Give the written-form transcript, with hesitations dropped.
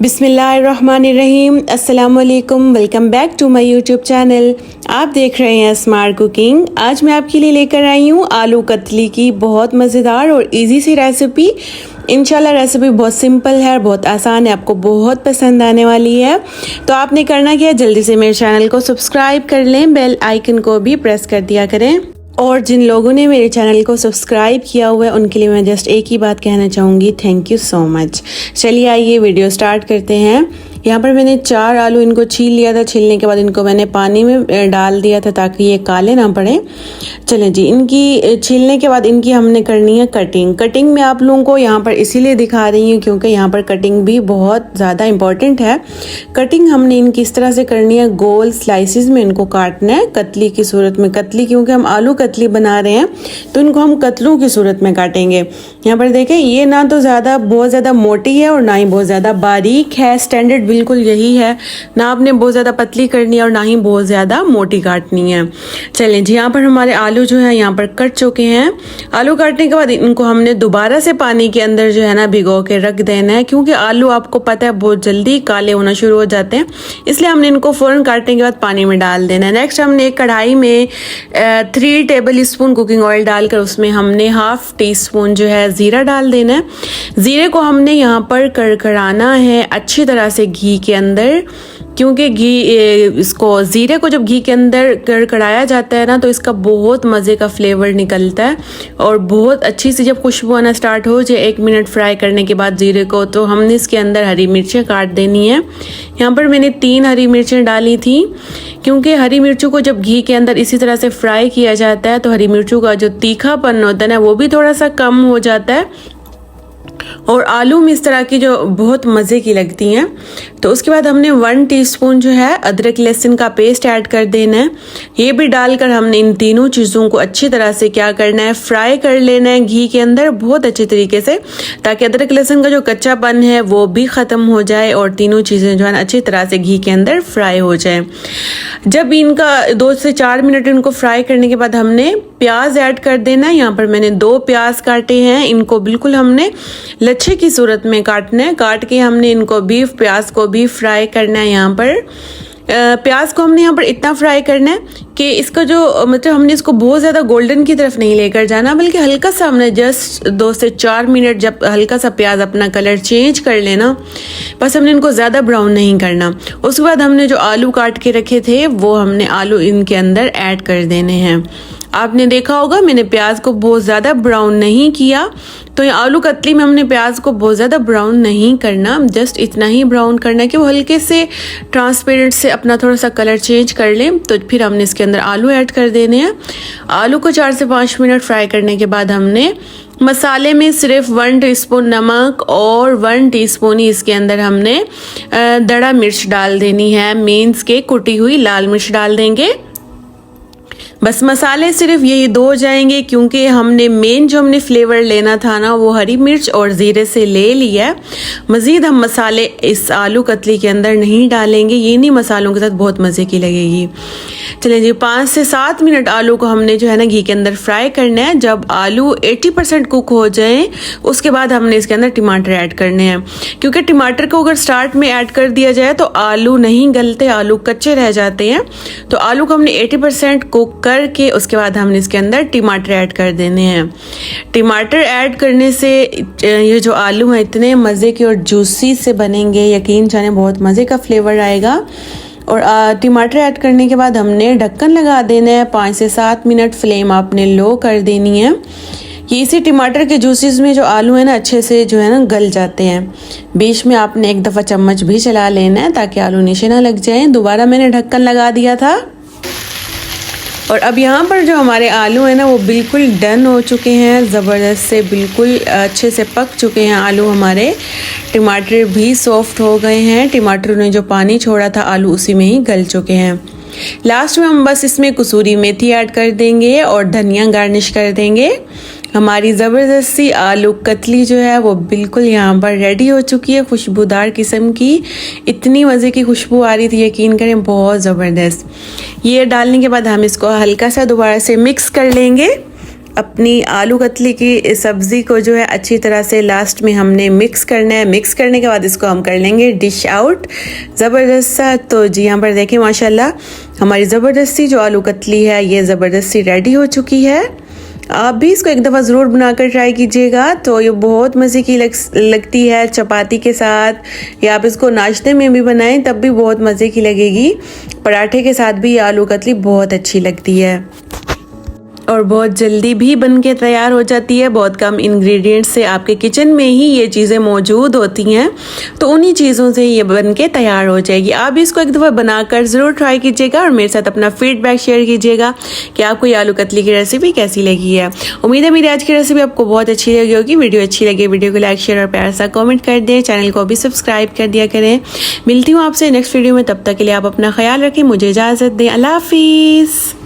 बिस्मिल्लाहिर्रहमानिर्रहीम। अस्सलाम वालेकुम। Welcome back to my YouTube channel. आप देख रहे हैं स्मार्ट कुकिंग। आज मैं आपके लिए लेकर आई हूँ आलू कतली की बहुत मज़ेदार और इजी सी रेसिपी। इंशाल्लाह रेसिपी बहुत सिंपल है और बहुत आसान है, आपको बहुत पसंद आने वाली है। तो आपने करना क्या है, जल्दी से मेरे चैनल को सब्सक्राइब कर लें, बेल आइकन को भी प्रेस कर दिया करें। और जिन लोगों ने मेरे चैनल को सब्सक्राइब किया हुआ है उनके लिए मैं जस्ट एक ही बात कहना चाहूँगी, थैंक यू सो मच। चलिए आइए वीडियो स्टार्ट करते हैं। यहाँ पर मैंने 4 आलू इनको छील लिया था। छीलने के बाद इनको मैंने पानी में डाल दिया था ताकि ये काले ना पड़े। चलें जी, इनकी छीलने के बाद इनकी हमने करनी है कटिंग। कटिंग में आप लोगों को यहाँ पर इसीलिए दिखा रही हूँ क्योंकि यहाँ पर कटिंग भी बहुत ज़्यादा इम्पॉर्टेंट है। कटिंग हमने इनकी इस तरह से करनी है, गोल स्लाइसिस में इनको काटना है कतली की सूरत में। कतली क्योंकि हम आलू कतली बना रहे हैं तो इनको हम कतलों की सूरत में काटेंगे। यहाँ पर देखें, ये ना तो बहुत ज़्यादा मोटी है और ना ही बहुत ज़्यादा बारीक है। स्टैंडर्ड बिल्कुल यही है, ना आपने बहुत ज़्यादा पतली करनी है और ना ही बहुत ज़्यादा मोटी काटनी है। चलें जी, यहाँ पर हमारे आलू जो है यहाँ पर कट चुके हैं। आलू काटने के बाद इनको हमने दोबारा से पानी के अंदर जो है ना भिगो के रख देना है, क्योंकि आलू आपको पता है बहुत जल्दी काले होना शुरू हो जाते हैं, इसलिए हमने इनको फ़ौरन काटने के बाद पानी में डाल देना है। नेक्स्ट हमने एक कढ़ाई में 3 टेबल स्पून कुकिंग ऑयल डालकर उसमें हमने 1/2 टीस्पून जो है ज़ीरा डाल देना है। ज़ीरे को हमने यहाँ पर कड़कड़ाना है अच्छी तरह से घी के अंदर, क्योंकि इसको ज़ीरे को जब घी के अंदर कड़कड़ाया जाता है ना तो इसका बहुत मज़े का फ्लेवर निकलता है और बहुत अच्छी सी जब खुशबू आना स्टार्ट हो जाए 1 मिनट फ्राई करने के बाद ज़ीरे को, तो हमने इसके अंदर हरी मिर्चें काट देनी है। यहाँ पर मैंने 3 हरी मिर्चें डाली थी, क्योंकि हरी मिर्चों को जब घी के अंदर इसी तरह से फ्राई किया जाता है तो हरी मिर्चों का जो तीखापन होता है ना वो भी थोड़ा सा कम हो जाता है और आलू में इस तरह की जो बहुत मज़े की लगती हैं। तो उसके बाद हमने 1 टीस्पून जो है अदरक लहसुन का पेस्ट ऐड कर देना है। ये भी डालकर हमने इन तीनों चीज़ों को अच्छी तरह से क्या करना है, फ्राई कर लेना है घी के अंदर बहुत अच्छे तरीके से, ताकि अदरक लहसुन का जो कच्चापन है वो भी ख़त्म हो जाए और तीनों चीज़ें जो है अच्छी तरह से घी के अंदर फ्राई हो जाए। जब इनका 2 से 4 मिनट इनको फ्राई करने के बाद हमने प्याज ऐड कर देना है। यहाँ पर मैंने 2 प्याज काटे हैं, इनको बिल्कुल हमने लच्छे की सूरत में काटना है। काट के हमने इनको भी प्याज को भी फ्राई करना है। यहाँ पर प्याज को हमने यहाँ पर इतना फ्राई करना है कि इसका जो मतलब हमने इसको बहुत ज़्यादा गोल्डन की तरफ नहीं लेकर जाना, बल्कि हल्का सा हमने जस्ट 2 से 4 मिनट जब हल्का सा प्याज अपना कलर चेंज कर लेना, बस हमने इनको ज़्यादा ब्राउन नहीं करना। उसके बाद हमने जो आलू काट के रखे थे वो हमने आलू इनके अंदर ऐड कर देने हैं। आपने देखा होगा मैंने प्याज को बहुत ज़्यादा ब्राउन नहीं किया, तो ये आलू कतली में हमने प्याज को बहुत ज़्यादा ब्राउन नहीं करना, जस्ट इतना ही ब्राउन करना है कि वो हल्के से ट्रांसपेरेंट से अपना थोड़ा सा कलर चेंज कर लें। तो फिर हमने इसके अंदर आलू ऐड कर देने हैं। आलू को 4 से 5 मिनट फ्राई करने के बाद हमने मसाले में सिर्फ 1 टीस्पून नमक और 1 टीस्पून ही इसके अंदर हमने दड़ा मिर्च डाल देनी है, मीन्स के कुटी हुई लाल मिर्च डाल देंगे। बस मसाले सिर्फ यही 2 हो जाएंगे, क्योंकि हमने मेन जो हमने फ्लेवर लेना था ना वो हरी मिर्च और ज़ीरे से ले लिया है। मज़ीद हम मसाले इस आलू कतली के अंदर नहीं डालेंगे, ये नहीं मसालों के साथ बहुत मज़े की लगेगी। चलें जी, 5 से 7 मिनट आलू को हमने जो है ना घी के अंदर फ्राई करना है। जब आलू 80% कुक हो जाए उसके बाद हमने इसके अंदर टमाटर ऐड करने हैं, क्योंकि टमाटर को अगर स्टार्ट में ऐड कर दिया जाए तो आलू नहीं गलते, आलू कच्चे रह जाते हैं। तो आलू को हमने 80% कुक करके उसके बाद हमने इसके अंदर टमाटर ऐड कर देने हैं। टमाटर ऐड करने से ये जो आलू हैं इतने मज़े के और जूसी से बनेंगे, यकीन जाने बहुत मज़े का फ्लेवर आएगा। और टमाटर ऐड करने के बाद हमने ढक्कन लगा देना है। 5 से 7 मिनट फ्लेम आपने लो कर देनी है। ये इसी टमाटर के जूसेस में जो आलू है ना अच्छे से जो है ना गल जाते हैं। बीच में आपने एक दफ़ा चम्मच भी चला लेना है ताकि आलू नीचे ना लग जाए। दोबारा मैंने ढक्कन लगा दिया था और अब यहाँ पर जो हमारे आलू हैं ना वो बिल्कुल डन हो चुके हैं, ज़बरदस्त से बिल्कुल अच्छे से पक चुके हैं आलू हमारे। टमाटर भी सॉफ्ट हो गए हैं, टमाटर ने जो पानी छोड़ा था आलू उसी में ही गल चुके हैं। लास्ट में हम बस इसमें कसूरी मेथी ऐड कर देंगे और धनिया गार्निश कर देंगे। हमारी ज़बरदस्त सी आलू कतली जो है वो बिल्कुल यहाँ पर रेडी हो चुकी है, खुशबूदार किस्म की। इतनी मज़े की खुशबू आ रही थी, यकीन करें बहुत ज़बरदस्त। ये डालने के बाद हम इसको हल्का सा दोबारा से मिक्स कर लेंगे अपनी आलू कतली की सब्ज़ी को जो है अच्छी तरह से लास्ट में हमने मिक्स करना है। मिक्स करने के बाद इसको हम कर लेंगे डिश आउट ज़बरदस्त सा। तो जी यहाँ पर देखें माशाल्लाह हमारी ज़बरदस्ती जो आलू कतली है ये ज़बरदस्ती रेडी हो चुकी है। आप भी इसको एक दफ़ा ज़रूर बनाकर ट्राई कीजिएगा। तो ये बहुत मज़े की लगती है चपाती के साथ, या आप इसको नाश्ते में भी बनाएं तब भी बहुत मज़े की लगेगी। पराठे के साथ भी ये आलू कतली बहुत अच्छी लगती है और बहुत जल्दी भी बन के तैयार हो जाती है। बहुत कम इंग्रेडिएंट्स से आपके किचन में ही ये चीज़ें मौजूद होती हैं, तो उन्हीं चीज़ों से ये बन के तैयार हो जाएगी। आप भी इसको एक दफ़ा बनाकर ज़रूर ट्राई कीजिएगा और मेरे साथ अपना फीडबैक शेयर कीजिएगा कि आपको ये आलू कतली की रेसिपी कैसी लगी है। उम्मीद है मेरी आज की रेसिपी आपको बहुत अच्छी लगी होगी। वीडियो अच्छी लगी वीडियो को लाइक शेयर और प्यार सा कॉमेंट कर दें, चैनल को भी सब्सक्राइब कर दिया करें। मिलती हूँ आपसे नेक्स्ट वीडियो में, तब तक के लिए आप अपना ख्याल रखें, मुझे इजाज़त दें। अल्लाह हाफिज़।